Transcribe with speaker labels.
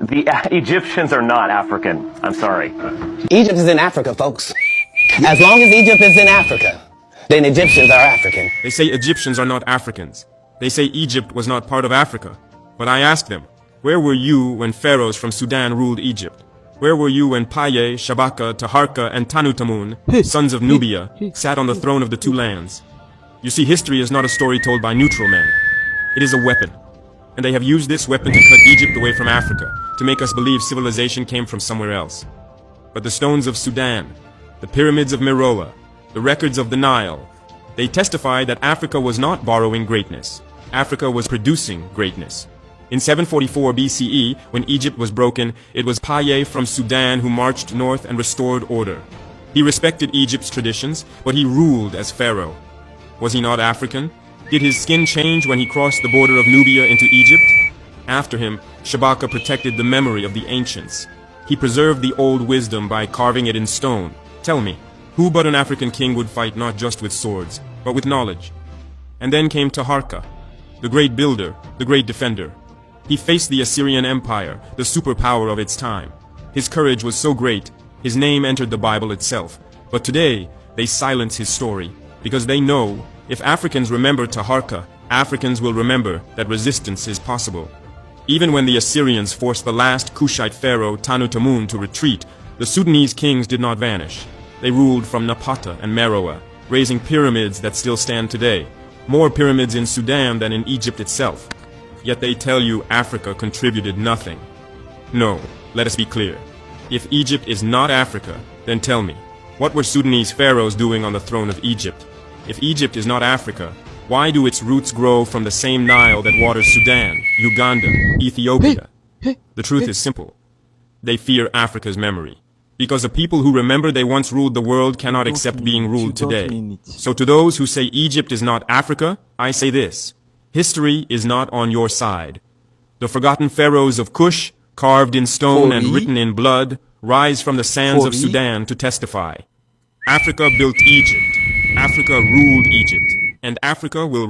Speaker 1: The Egyptians are not African. I'm sorry.
Speaker 2: Egypt is in Africa, folks. As long as Egypt is in Africa, then Egyptians are African.
Speaker 3: They say Egyptians are not Africans. They say Egypt was not part of Africa. But I ask them, where were you when pharaohs from Sudan ruled Egypt? Where were you when Paye, Shabaka, Taharka, and Tanutamun, sons of Nubia, sat on the throne of the two lands? You see, history is not a story told by neutral men. It is a weapon. And they have used this weapon to cut Egypt away from Africa, to make us believe civilization came from somewhere else. But the stones of Sudan, the pyramids of Meroe, the records of the Nile, they testify that Africa was not borrowing greatness. Africa was producing greatness. In 744 BCE, when Egypt was broken, it was Paye from Sudan who marched north and restored order. He respected Egypt's traditions, but he ruled as pharaoh. Was he not African? Did his skin change when he crossed the border of Nubia into Egypt? After him, Shabaka protected the memory of the ancients. He preserved the old wisdom by carving it in stone. Tell me, who but an African king would fight not just with swords, but with knowledge? And then came Taharka, the great builder, the great defender. He faced the Assyrian Empire, the superpower of its time. His courage was so great, his name entered the Bible itself. But today, they silence his story, because they know if Africans remember Taharka, Africans will remember that resistance is possible. Even when the Assyrians forced the last Kushite pharaoh Tanutamun to retreat, the Sudanese kings did not vanish. They ruled from Napata and Meroe, raising pyramids that still stand today. More pyramids in Sudan than in Egypt itself. Yet they tell you Africa contributed nothing. No, let us be clear. If Egypt is not Africa, then tell me, what were Sudanese pharaohs doing on the throne of Egypt? If Egypt is not Africa, why do its roots grow from the same Nile that waters Sudan, Uganda, Ethiopia? The truth is simple. They fear Africa's memory. Because the people who remember they once ruled the world cannot accept being ruled today. So to those who say Egypt is not Africa, I say this. History is not on your side. The forgotten pharaohs of Kush, carved in stone and written in blood, rise from the sands of Sudan to testify. Africa built Egypt. Africa ruled Egypt. And Africa will